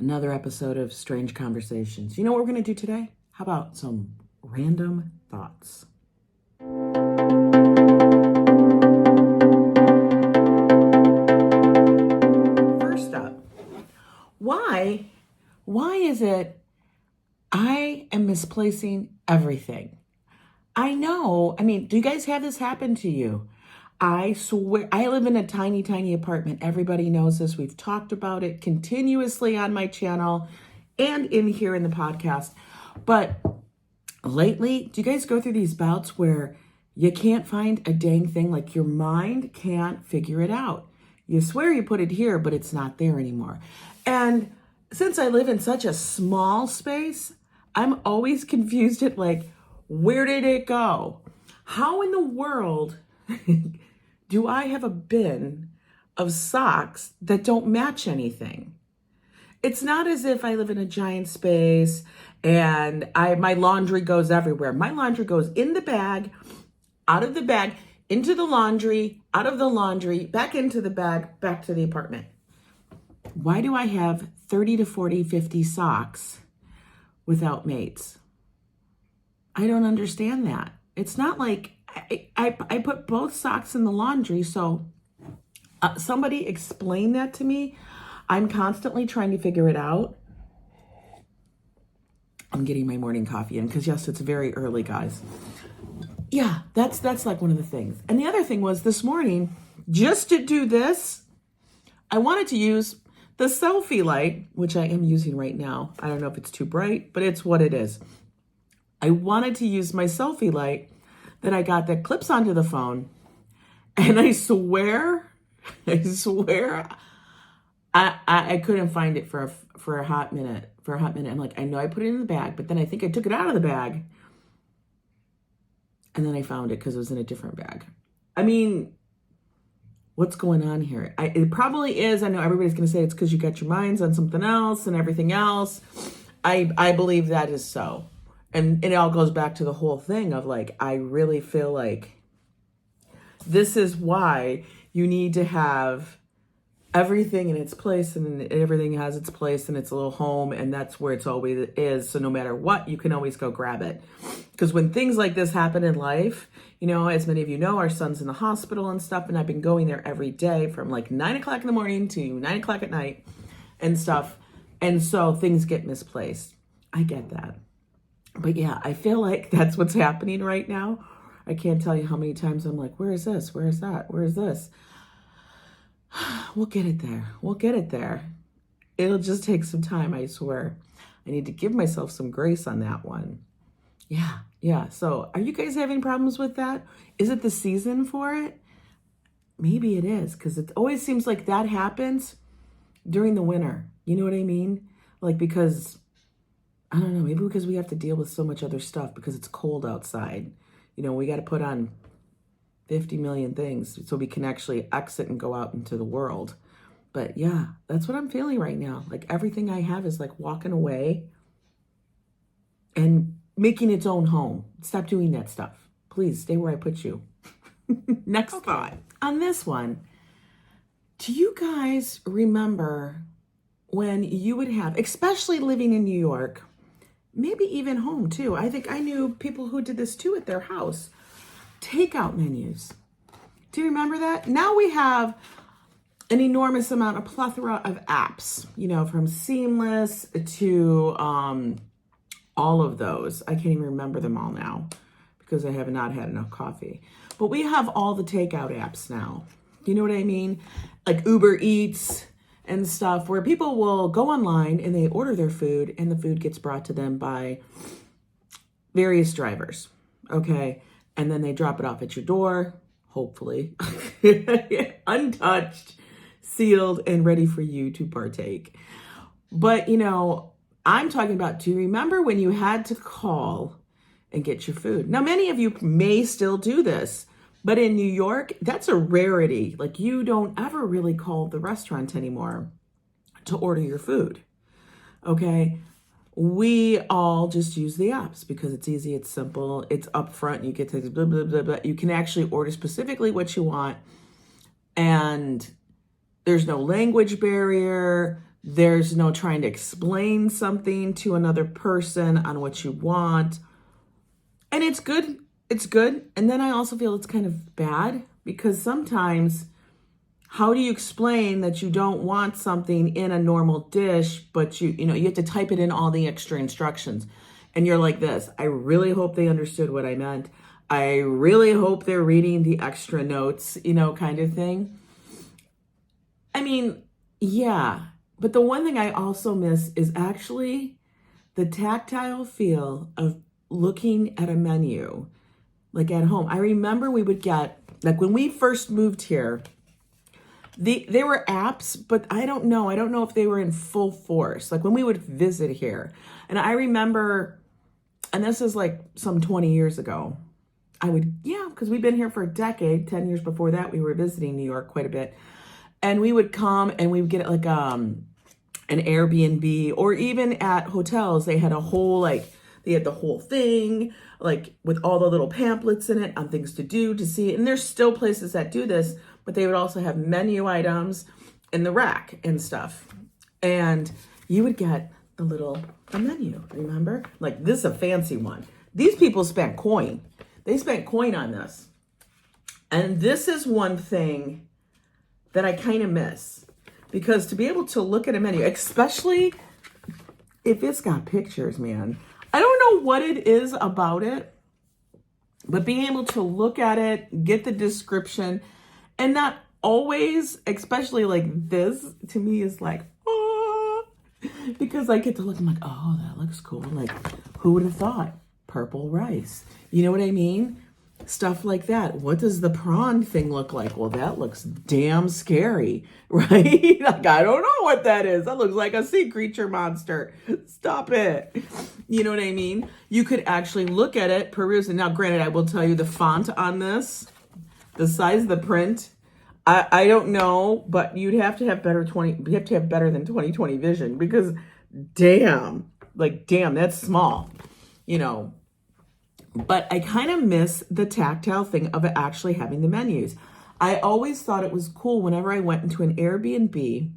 another episode of Strange Conversations. You know what we're going to do today? How about some random thoughts? First up, why is it I am misplacing everything? I know. Do you guys have this happen to you? I swear, I live in a tiny, tiny apartment. Everybody knows this. We've talked about it continuously on my channel and in here in the podcast. But lately, do you guys go through these bouts where you can't find a dang thing? Like your mind can't figure it out. You swear you put it here, but it's not there anymore. And since I live in such a small space, I'm always confused at like, where did it go? How in the world do I have a bin of socks that don't match anything? It's not as if I live in a giant space and my laundry goes everywhere. My laundry goes in the bag, out of the bag, into the laundry, out of the laundry, back into the bag, back to the apartment. Why do I have 30 to 40, 50 socks without mates? I don't understand that. It's not like I put both socks in the laundry. So somebody explain that to me. I'm constantly trying to figure it out. I'm getting my morning coffee in because yes, it's very early, guys. Yeah, that's like one of the things. And the other thing was this morning, just to do this, I wanted to use the selfie light, which I am using right now. I don't know if it's too bright, but it's what it is. I wanted to use my selfie light that I got that clips onto the phone. And I swear, I couldn't find it for a hot minute. I'm like, I know I put it in the bag, but then I think I took it out of the bag. And then I found it because it was in a different bag. What's going on here? It probably is. I know everybody's going to say it's because you got your minds on something else and everything else. I believe that is so. And it all goes back to the whole thing of like, I really feel like this is why you need to have everything in its place, and everything has its place in its little home, and that's where it's always is. So no matter what, you can always go grab it. Because when things like this happen in life, you know, as many of you know, our son's in the hospital and stuff, and I've been going there every day from like 9 o'clock in the morning to 9 o'clock at night and stuff. And so things get misplaced. I get that. But yeah, I feel like that's what's happening right now. I can't tell you how many times I'm like, where is this? Where is that? Where is this? We'll get it there. It'll just take some time, I swear. I need to give myself some grace on that one. Yeah. So are you guys having problems with that? Is it the season for it? Maybe it is, because it always seems like that happens during the winter. You know what I mean? Like, because, I don't know, maybe because we have to deal with so much other stuff because it's cold outside. You know, we got to put on 50 million things so we can actually exit and go out into the world. But yeah, that's what I'm feeling right now. Like everything I have is like walking away and making its own home. Stop doing that stuff. Please stay where I put you. Next thought. On this one, do you guys remember when you would have, especially living in New York, maybe even home too. I think I knew people who did this too at their house. Takeout menus. Do you remember that? Now we have an enormous amount, a plethora of apps, you know, from Seamless to all of those. I can't even remember them all now because I have not had enough coffee. But we have all the takeout apps now. You know what I mean? Like Uber Eats and stuff, where people will go online and they order their food and the food gets brought to them by various drivers. Okay. And then they drop it off at your door, hopefully, untouched, sealed, and ready for you to partake. But, you know, I'm talking about, do you remember when you had to call and get your food? Now, many of you may still do this, but in New York, that's a rarity. Like, you don't ever really call the restaurant anymore to order your food, okay? We all just use the apps because it's easy, it's simple, it's upfront, you get to blah, blah, blah, blah. You can actually order specifically what you want, and there's no language barrier, There's no trying to explain something to another person on what you want. And it's good. It's good. And then I also feel it's kind of bad because sometimes how do you explain that you don't want something in a normal dish, but you have to type it in all the extra instructions. And you're like this, I really hope they understood what I meant. I really hope they're reading the extra notes, kind of thing. I mean, yeah. But the one thing I also miss is actually the tactile feel of looking at a menu, like at home. I remember we would get, like when we first moved here, there were apps, but I don't know if they were in full force. Like when we would visit here. And I remember, and this is like some 20 years ago, because we've been here for a decade. 10 years before that, we were visiting New York quite a bit. And we would come and we would get like an Airbnb, or even at hotels, they had a whole, they had the whole thing, like with all the little pamphlets in it on things to do, to see. And there's still places that do this, but they would also have menu items in the rack and stuff. And you would get a menu, remember? Like, this is a fancy one. These people spent coin. They spent coin on this. And this is one thing that I kind of miss. Because to be able to look at a menu, especially if it's got pictures, man. I don't know what it is about it, but being able to look at it, get the description, and not always, especially like this, to me is like, oh, because I get to look, I'm like, oh, that looks cool. Like, who would have thought? Purple rice. You know what I mean? Stuff like that. What does the prawn thing look like? Well, that looks damn scary, right? Like, I don't know what that is. That looks like a sea creature monster. Stop it. You know what I mean? You could actually look at it, peruse it. Now, granted, I will tell you the font on this, the size of the print, I don't know, but you'd have to have better than 20/20 vision, because damn, that's small, But I kind of miss the tactile thing of it actually having the menus. I always thought it was cool whenever I went into an Airbnb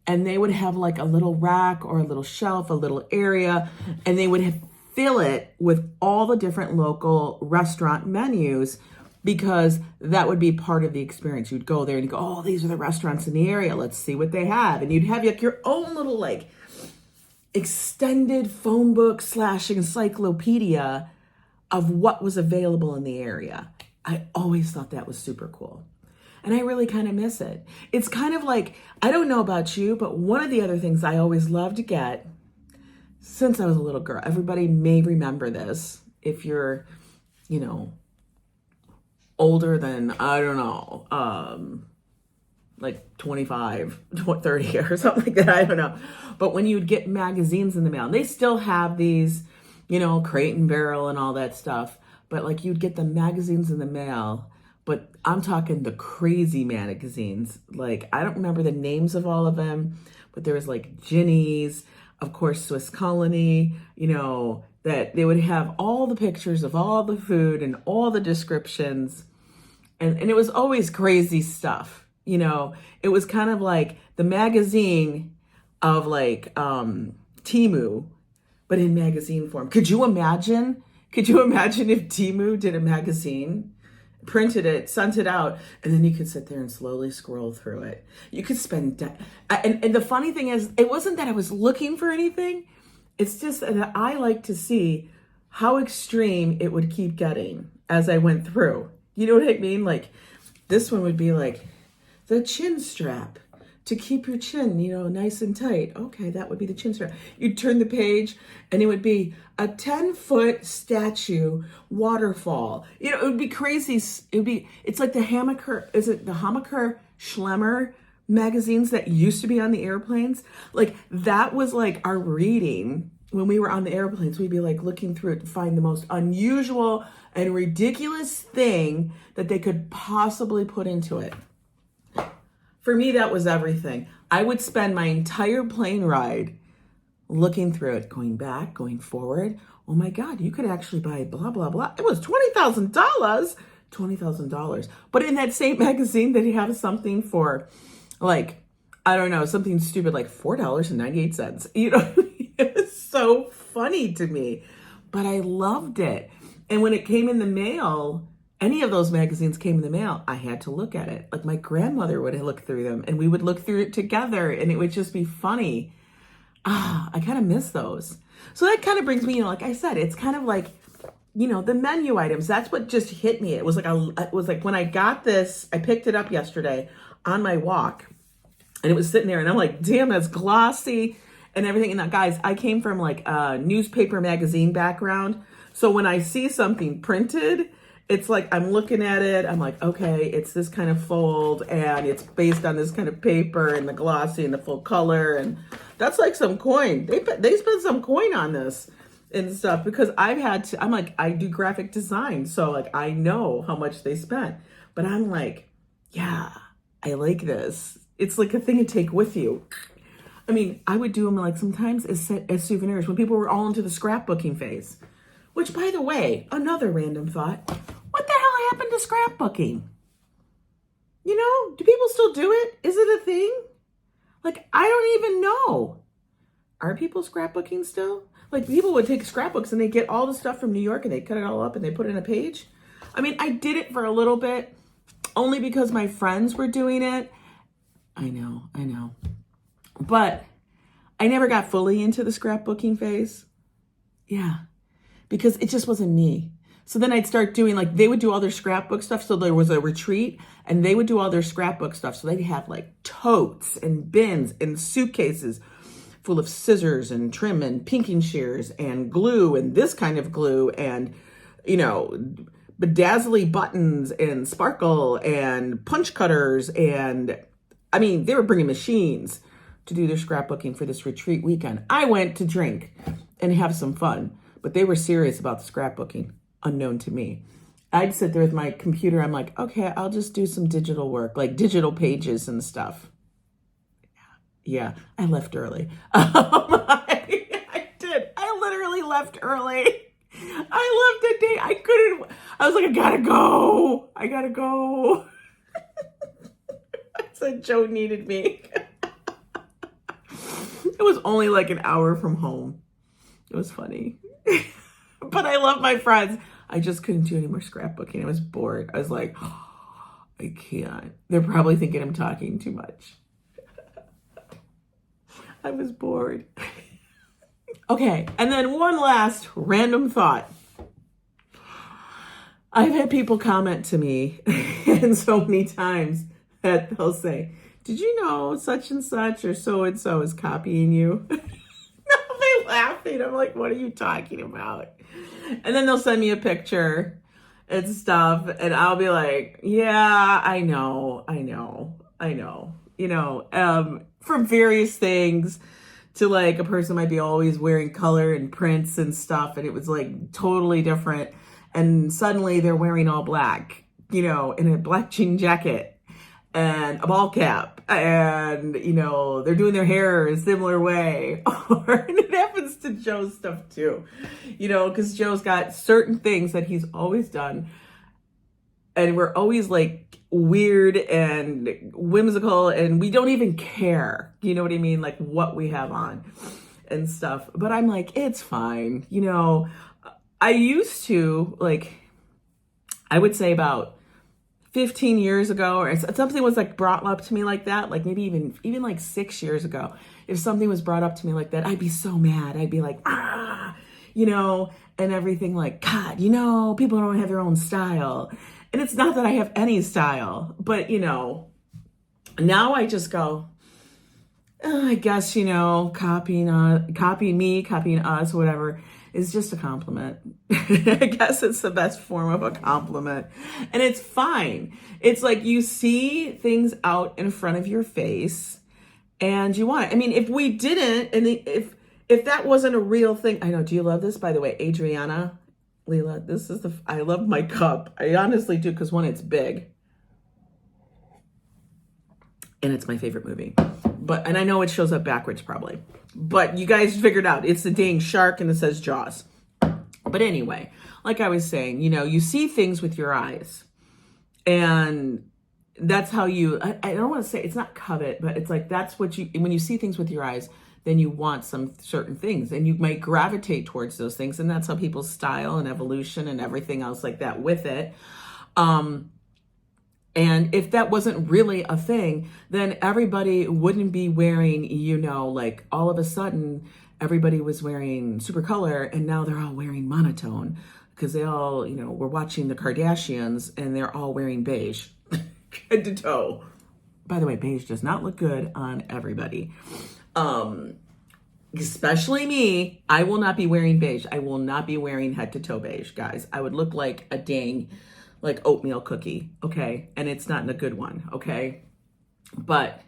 and they would have like a little rack or a little shelf, a little area, and they would fill it with all the different local restaurant menus, because that would be part of the experience. You'd go there and you go, oh, these are the restaurants in the area. Let's see what they have. And you'd have like your own little like extended phone book / encyclopedia of what was available in the area. I always thought that was super cool. And I really kind of miss it. It's kind of like, I don't know about you, but one of the other things I always loved to get since I was a little girl, everybody may remember this if you're, older than, I don't know, like 25, 30 or something like that. I don't know. But when you'd get magazines in the mail, they still have these, Crate and Barrel and all that stuff. But like you'd get the magazines in the mail, but I'm talking the crazy magazines. Like, I don't remember the names of all of them, but there was like Ginny's, of course, Swiss Colony, that they would have all the pictures of all the food and all the descriptions. And it was always crazy stuff. It was kind of like the magazine of like Temu, but in magazine form. Could you imagine if Temu did a magazine, printed it, sent it out, and then you could sit there and slowly scroll through it? You could spend, and the funny thing is, it wasn't that I was looking for anything. It's just that I like to see how extreme it would keep getting as I went through. You know what I mean? Like, this one would be like the chin strap to keep your chin, nice and tight. Okay, that would be the chin strap. You'd turn the page and it would be a 10-foot statue waterfall. It would be crazy. It's like the Hammacher, is it the Hammacher Schlemmer magazines that used to be on the airplanes? Like, that was like our reading when we were on the airplanes. We'd be like looking through it to find the most unusual and ridiculous thing that they could possibly put into it. For me, that was everything. I would spend my entire plane ride looking through it, going back, going forward. Oh my God, you could actually buy blah, blah, blah. It was $20,000, $20,000. But in that same magazine, they have something for like I don't know, something stupid like $4.98. You know, it was so funny to me, but I loved it. And when it came in the mail, any of those magazines came in the mail, I had to look at it. Like my grandmother would look through them and we would look through it together and it would just be funny. I kind of miss those. So that kind of brings me, like I said, it's kind of like, the menu items. That's what just hit me. It was like when I got this, I picked it up yesterday on my walk and it was sitting there and I'm like, damn, that's glossy and everything. And that, guys, I came from like a newspaper magazine background. So when I see something printed, it's like I'm looking at it. I'm like, okay, it's this kind of fold and it's based on this kind of paper and the glossy and the full color. And that's like some coin. They spent some coin on this and stuff because I'm like, I do graphic design. So like, I know how much they spent, but I'm like, yeah, I like this. It's like a thing to take with you. I mean, I would do them like sometimes as souvenirs when people were all into the scrapbooking phase. Which, by the way, another random thought, what the hell happened to scrapbooking? Do people still do it? Is it a thing? Like, I don't even know. Are people scrapbooking still? Like, people would take scrapbooks and they get all the stuff from New York and they cut it all up and they put it in a page. I mean, I did it for a little bit, only because my friends were doing it. I know. But I never got fully into the scrapbooking phase. Yeah. Because it just wasn't me. So then I'd start doing like, they would do all their scrapbook stuff. So there was a retreat and they would do all their scrapbook stuff. So they'd have like totes and bins and suitcases full of scissors and trim and pinking shears and glue and this kind of glue and, bedazzly buttons and sparkle and punch cutters. And I mean, they were bringing machines to do their scrapbooking for this retreat weekend. I went to drink and have some fun. But they were serious about the scrapbooking, unknown to me. I'd sit there with my computer. I'm like, okay, I'll just do some digital work, like digital pages and stuff. Yeah, I left early. I did. I literally left early. I left the day. I was like, I gotta go. I said Joe needed me. It was only like an hour from home. It was funny. But I love my friends. I just couldn't do any more scrapbooking. I was bored. I was like, oh, I can't. They're probably thinking I'm talking too much. I was bored. Okay, and then one last random thought. I've had people comment to me and so many times that they'll say, did you know such and such or so-and-so is copying you? Laughing. I'm like, what are you talking about? And then they'll send me a picture and stuff. And I'll be like, yeah, I know. From various things to like a person might be always wearing color and prints and stuff. And it was like totally different. And suddenly they're wearing all black, in a black jean jacket and a ball cap, and they're doing their hair a similar way. And it happens to Joe's stuff too, because Joe's got certain things that he's always done, and we're always like weird and whimsical, and we don't even care. You know what I mean? Like what we have on and stuff. But I'm like, it's fine. I used to I would say about 15 years ago, or something was like brought up to me like that, like maybe even like 6 years ago, if something was brought up to me like that, I'd be so mad. I'd be like, and everything like, God, people don't have their own style. And it's not that I have any style, but now I just go, I guess, copying me, copying us, whatever, is just a compliment. I guess it's the best form of a compliment. And it's fine. It's like you see things out in front of your face and you want it. I mean, if we didn't, and if that wasn't a real thing, I know, do you love this, by the way, Adriana? Leela, I love my cup. I honestly do, because one, it's big. And it's my favorite movie. And I know it shows up backwards probably. But you guys figured out it's the dang shark and it says Jaws. But anyway, like I was saying, you see things with your eyes. And that's how you, I don't want to say it's not covet, but it's like that's what you, when you see things with your eyes, then you want some certain things and you might gravitate towards those things. And that's how people's style and evolution and everything else like that with it. And if that wasn't really a thing, then everybody wouldn't be wearing, like all of a sudden everybody was wearing super color and now they're all wearing monotone because they all, were watching the Kardashians and they're all wearing beige head to toe. By the way, beige does not look good on everybody. Especially me. I will not be wearing beige. I will not be wearing head to toe beige, guys. I would look like a dang oatmeal cookie, okay? And it's not in a good one, okay? But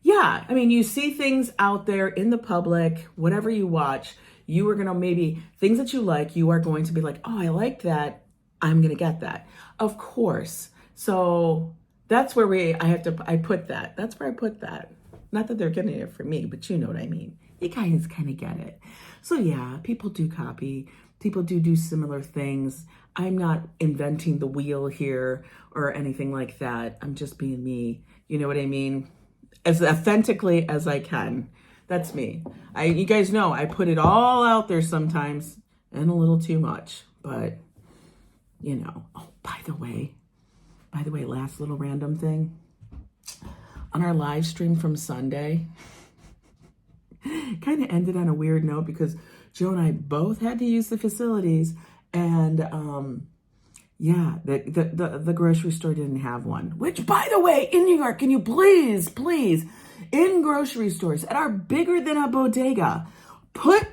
yeah, I mean, you see things out there in the public, whatever you watch, you are gonna maybe, things that you like, you are going to be like, oh, I like that, I'm gonna get that. Of course. So that's where I put that. That's where I put that. Not that they're getting it from me, but you know what I mean. You guys kind of get it. So yeah, people do copy. People do similar things. I'm not inventing the wheel here or anything like that. I'm just being me. You know what I mean? As authentically as I can. That's me. You guys know I put it all out there sometimes and a little too much, but Oh, by the way, last little random thing. On our live stream from Sunday, kind of ended on a weird note because Joe and I both had to use the facilities, and the grocery store didn't have one. Which, by the way, in New York, can you please, in grocery stores that are bigger than a bodega, put a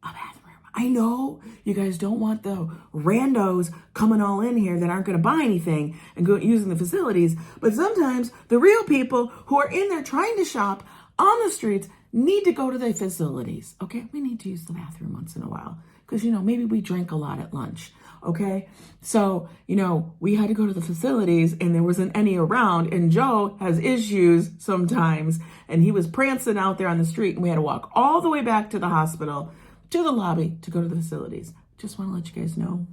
bathroom. I know you guys don't want the randos coming all in here that aren't going to buy anything and go using the facilities, but sometimes the real people who are in there trying to shop on the streets need to go to their facilities, okay? We need to use the bathroom once in a while because, maybe we drank a lot at lunch, okay? So, we had to go to the facilities and there wasn't any around, and Joe has issues sometimes, and he was prancing out there on the street, and we had to walk all the way back to the hospital, to the lobby, to go to the facilities. Just want to let you guys know,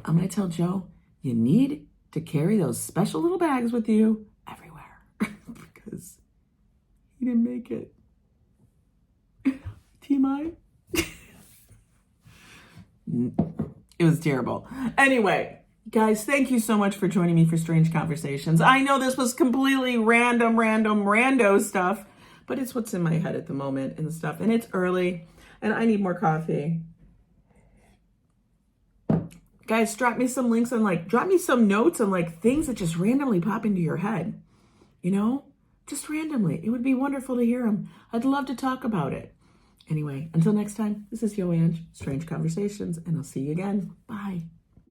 I'm going to tell Joe, you need to carry those special little bags with you everywhere because he didn't make it. TMI. It was terrible. Anyway, guys, thank you so much for joining me for Strange Conversations. I know this was completely rando stuff, but it's what's in my head at the moment and stuff. And it's early and I need more coffee. Guys, drop me some links and drop me some notes on things that just randomly pop into your head. Just randomly. It would be wonderful to hear them. I'd love to talk about it. Anyway, until next time, this is Yo Ange, Strange Conversations, and I'll see you again. Bye.